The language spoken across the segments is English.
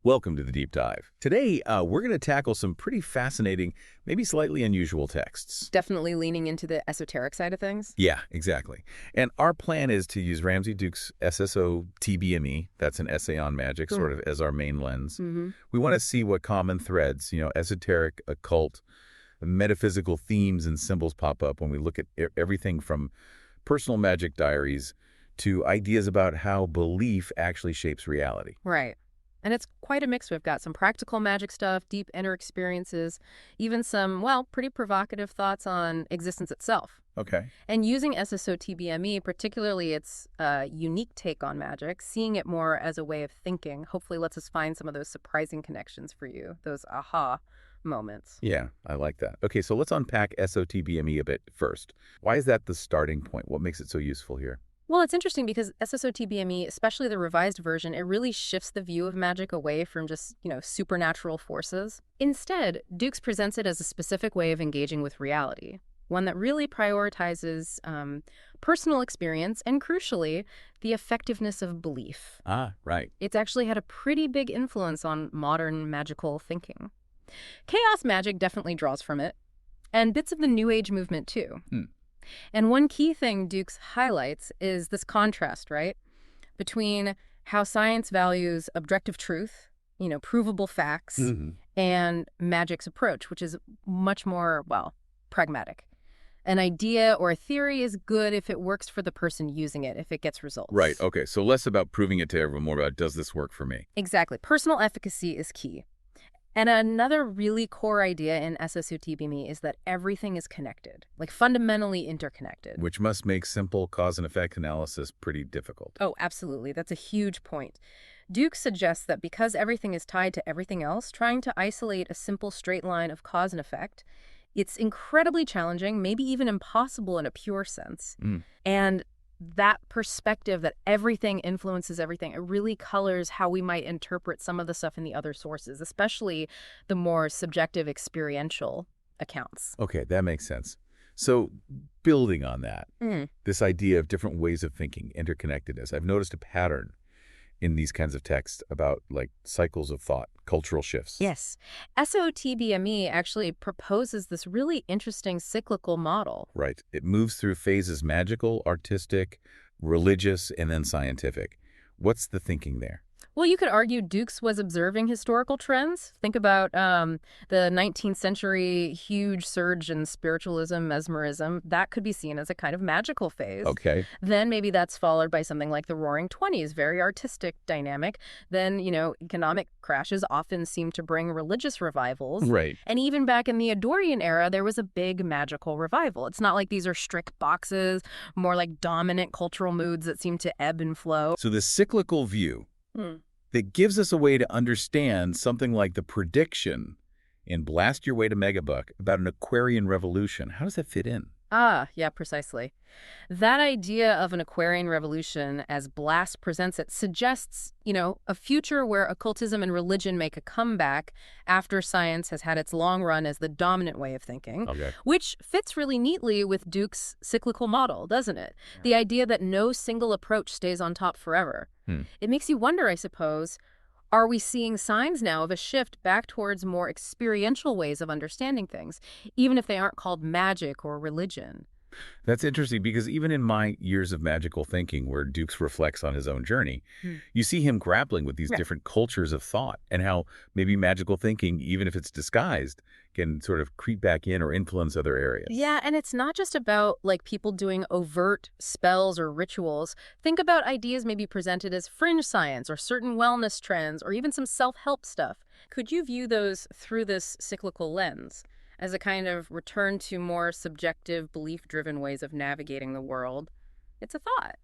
Welcome to the Deep Dive. Today, we're going to tackle some pretty fascinating, maybe slightly unusual texts. Definitely leaning into the esoteric side of things. Yeah, exactly. And our plan is to use Ramsey Dukes' SSO TBME, that's an essay on magic, sort of as our main lens. We want to see what common threads, esoteric, occult, metaphysical themes and symbols pop up when we look at everything from personal magic diaries to ideas about how belief actually shapes reality. Right. And it's quite a mix. We've got some practical magic stuff, deep inner experiences, even some, well, pretty provocative thoughts on existence itself. Okay. And using SSO TBME, particularly its unique take on magic, seeing it more as a way of thinking, hopefully lets us find some of those surprising connections for you, those aha moments. Yeah, I like that. Okay, so let's unpack SOTBME a bit first. Why is that the starting point? What makes it so useful here? Well, it's interesting because SSO-TBME, especially the revised version, it really shifts the view of magic away from just, supernatural forces. Instead, Dukes presents it as a specific way of engaging with reality, one that really prioritizes personal experience and, crucially, the effectiveness of belief. Ah, right. It's actually had a pretty big influence on modern magical thinking. Chaos magic definitely draws from it, and bits of the New Age movement, too. And one key thing Dukes highlights is this contrast, right, between how science values objective truth, provable facts, and magic's approach, which is much more, pragmatic. An idea or a theory is good if it works for the person using it, if it gets results. Right, okay, so less about proving it to everyone, more about does this work for me? Exactly. Personal efficacy is key. And another really core idea in SSO-TBME is that everything is connected, like fundamentally interconnected. Which must make simple cause and effect analysis pretty difficult. Oh, absolutely. That's a huge point. Duke suggests that because everything is tied to everything else, trying to isolate a simple straight line of cause and effect, it's incredibly challenging, maybe even impossible in a pure sense. And that perspective that everything influences everything, it really colors how we might interpret some of the stuff in the other sources, especially the more subjective experiential accounts. Okay, that makes sense. So building on that, this idea of different ways of thinking, interconnectedness, I've noticed a pattern in these kinds of texts about cycles of thought, cultural shifts. Yes. SOTBME actually proposes this really interesting cyclical model. Right. It moves through phases: magical, artistic, religious, and then scientific. What's the thinking there? Well, you could argue Dukes was observing historical trends. Think about the 19th century huge surge in spiritualism, mesmerism. That could be seen as a kind of magical phase. Okay. Then maybe that's followed by something like the Roaring Twenties, very artistic dynamic. Then, economic crashes often seem to bring religious revivals. Right. And even back in the Eddorian era, there was a big magical revival. It's not like these are strict boxes, more like dominant cultural moods that seem to ebb and flow. So the cyclical view that gives us a way to understand something like the prediction in Blast Your Way to Megabuck about an Aquarian revolution. How does that fit in? Ah, yeah, precisely. That idea of an Aquarian revolution, as Blast presents it, suggests, a future where occultism and religion make a comeback after science has had its long run as the dominant way of thinking, which fits really neatly with Duke's cyclical model, doesn't it? Yeah. The idea that no single approach stays on top forever. It makes you wonder, I suppose, are we seeing signs now of a shift back towards more experiential ways of understanding things, even if they aren't called magic or religion? That's interesting because even in my years of magical thinking, where Dukes reflects on his own journey, you see him grappling with these different cultures of thought and how maybe magical thinking, even if it's disguised, can sort of creep back in or influence other areas. Yeah, and it's not just about people doing overt spells or rituals. Think about ideas maybe presented as fringe science or certain wellness trends or even some self-help stuff. Could you view those through this cyclical lens as a kind of return to more subjective, belief-driven ways of navigating the world? It's a thought.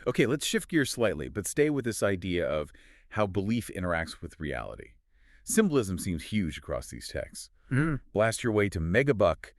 Okay, let's shift gears slightly, but stay with this idea of how belief interacts with reality. Symbolism seems huge across these texts. Blast Your Way to Megabuck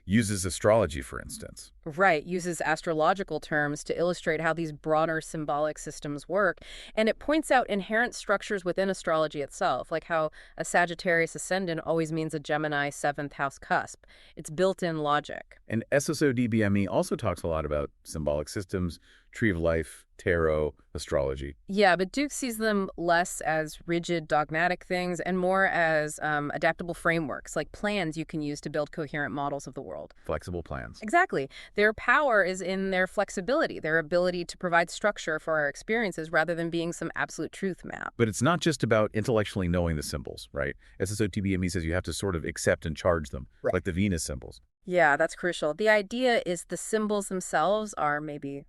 uses astrology, for instance. Right, uses astrological terms to illustrate how these broader symbolic systems work. And it points out inherent structures within astrology itself, like how a Sagittarius ascendant always means a Gemini 7th house cusp. It's built-in logic. And SSO-DBME also talks a lot about symbolic systems, Tree of Life, tarot, astrology. Yeah, but Duke sees them less as rigid, dogmatic things and more as adaptable frameworks, like plans you can use to build coherent models of the world. Flexible plans. Exactly. Their power is in their flexibility, their ability to provide structure for our experiences rather than being some absolute truth map. But it's not just about intellectually knowing the symbols, right? SSOTBME says you have to sort of accept and charge them, Right. like the Venus symbols. Yeah, that's crucial. The idea is the symbols themselves are maybe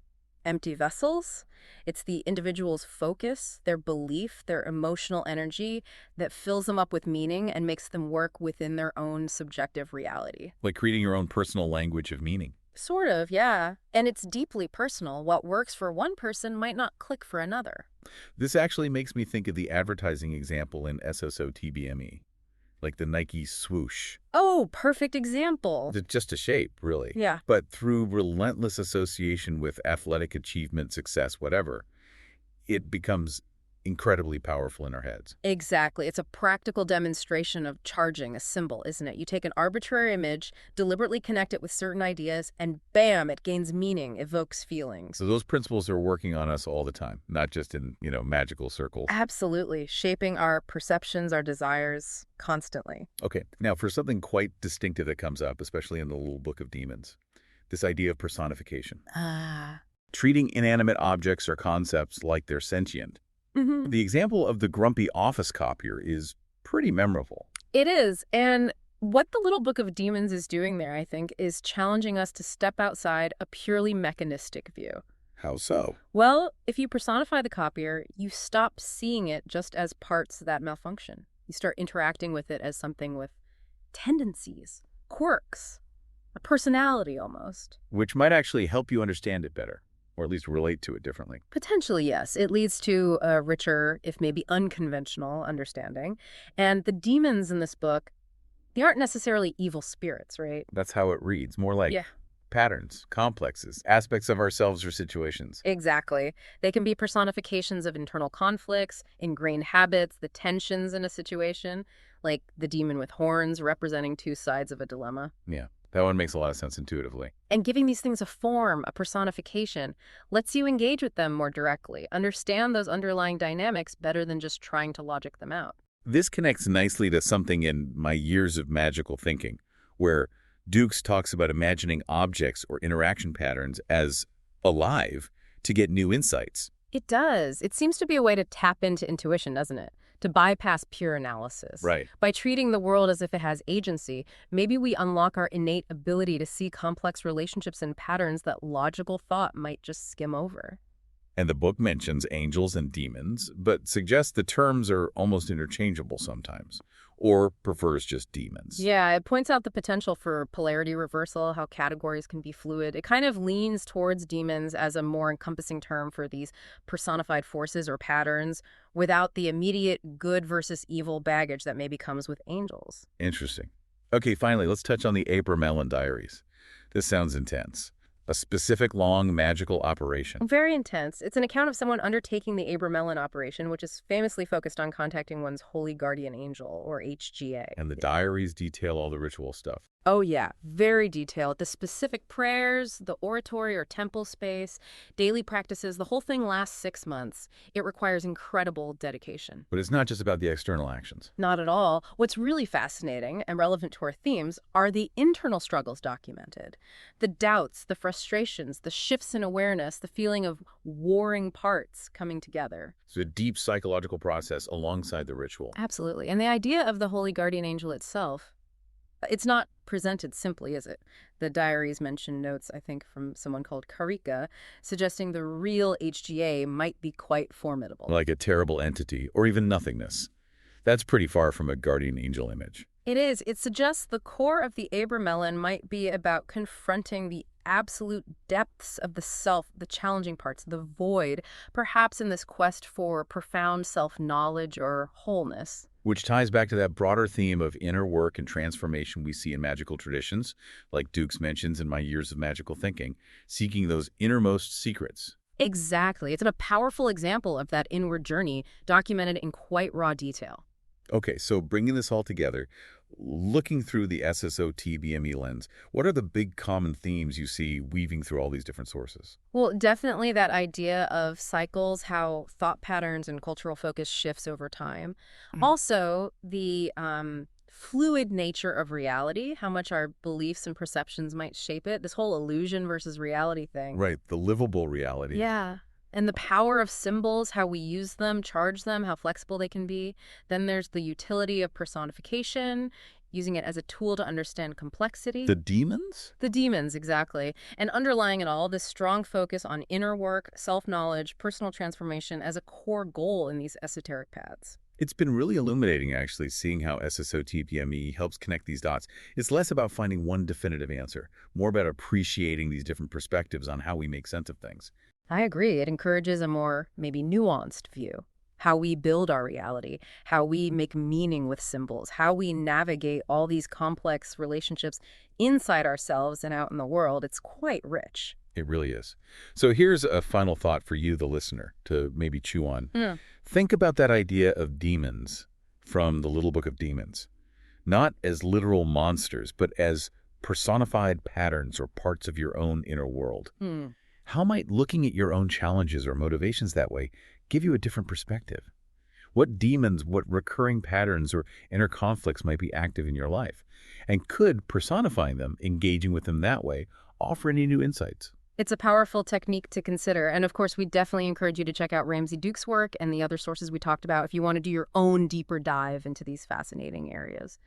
empty vessels. It's the individual's focus, their belief, their emotional energy that fills them up with meaning and makes them work within their own subjective reality. Like creating your own personal language of meaning. Sort of, yeah. And it's deeply personal. What works for one person might not click for another. This actually makes me think of the advertising example in SSOTBME, like the Nike swoosh. Oh, perfect example. It's just a shape, really. Yeah. But through relentless association with athletic achievement, success, whatever, it becomes incredibly powerful in our heads. Exactly. It's a practical demonstration of charging a symbol, isn't it? You take an arbitrary image, deliberately connect it with certain ideas, and bam, it gains meaning, evokes feelings. So those principles are working on us all the time, not just in, magical circles. Absolutely. Shaping our perceptions, our desires, constantly. Okay, now for something quite distinctive that comes up, especially in the little book of demons, this idea of personification. Ah. Treating inanimate objects or concepts like they're sentient. Mm-hmm. The example of the grumpy office copier is pretty memorable. It is. And what the little book of demons is doing there, I think, is challenging us to step outside a purely mechanistic view. How so? Well, if you personify the copier, you stop seeing it just as parts that malfunction. You start interacting with it as something with tendencies, quirks, a personality almost. Which might actually help you understand it better, or at least relate to it differently. Potentially, yes. It leads to a richer, if maybe unconventional, understanding. And the demons in this book, they aren't necessarily evil spirits, right? That's how it reads, more like Yeah. patterns, complexes, aspects of ourselves or situations. Exactly. They can be personifications of internal conflicts, ingrained habits, the tensions in a situation, like the demon with horns representing two sides of a dilemma. Yeah, that one makes a lot of sense intuitively. And giving these things a form, a personification, lets you engage with them more directly, understand those underlying dynamics better than just trying to logic them out. This connects nicely to something in my years of magical thinking, where Dukes talks about imagining objects or interaction patterns as alive to get new insights. It does. It seems to be a way to tap into intuition, doesn't it? To bypass pure analysis. Right. By treating the world as if it has agency, maybe we unlock our innate ability to see complex relationships and patterns that logical thought might just skim over. And the book mentions angels and demons, but suggests the terms are almost interchangeable sometimes, or prefers just demons. Yeah, it points out the potential for polarity reversal, how categories can be fluid. It kind of leans towards demons as a more encompassing term for these personified forces or patterns without the immediate good versus evil baggage that maybe comes with angels. Interesting. Okay, finally, let's touch on the Abramelin diaries. This sounds intense. A specific long magical operation. Very intense. It's an account of someone undertaking the Abramelin operation, which is famously focused on contacting one's holy guardian angel, or HGA. And the diaries detail all the ritual stuff. Oh, yeah. Very detailed. The specific prayers, the oratory or temple space, daily practices, the whole thing lasts 6 months. It requires incredible dedication. But it's not just about the external actions. Not at all. What's really fascinating and relevant to our themes are the internal struggles documented. The doubts, the frustrations, the shifts in awareness, the feeling of warring parts coming together. It's a deep psychological process alongside the ritual. Absolutely. And the idea of the holy guardian angel itself, it's not presented simply, is it? The diaries mention notes, I think, from someone called Karika, suggesting the real HGA might be quite formidable. Like a terrible entity, or even nothingness. That's pretty far from a guardian angel image. It is. It suggests the core of the Abramelin might be about confronting the absolute depths of the self, the challenging parts, the void, perhaps in this quest for profound self-knowledge or wholeness. Which ties back to that broader theme of inner work and transformation we see in magical traditions, like Dukes mentions in My Years of Magical Thinking, seeking those innermost secrets. Exactly. It's a powerful example of that inward journey documented in quite raw detail. Okay, so bringing this all together, looking through the SSO-TBME lens, what are the big common themes you see weaving through all these different sources? Well, definitely that idea of cycles, how thought patterns and cultural focus shifts over time. Also, the fluid nature of reality, how much our beliefs and perceptions might shape it. This whole illusion versus reality thing. Right, the livable reality. Yeah. And the power of symbols, how we use them, charge them, how flexible they can be. Then there's the utility of personification, using it as a tool to understand complexity. The demons? The demons, exactly. And underlying it all, this strong focus on inner work, self-knowledge, personal transformation as a core goal in these esoteric paths. It's been really illuminating, actually, seeing how SSO-TPME helps connect these dots. It's less about finding one definitive answer, more about appreciating these different perspectives on how we make sense of things. I agree. It encourages a more, maybe nuanced view. How we build our reality, how we make meaning with symbols, how we navigate all these complex relationships inside ourselves and out in the world. It's quite rich. It really is. So here's a final thought for you, the listener, to maybe chew on. Mm. Think about that idea of demons from the Little Book of Demons, not as literal monsters, but as personified patterns or parts of your own inner world. Mm. How might looking at your own challenges or motivations that way give you a different perspective? What demons, what recurring patterns or inner conflicts might be active in your life? And could personifying them, engaging with them that way, offer any new insights? It's a powerful technique to consider. And of course, we definitely encourage you to check out Ramsey Dukes' work and the other sources we talked about if you want to do your own deeper dive into these fascinating areas.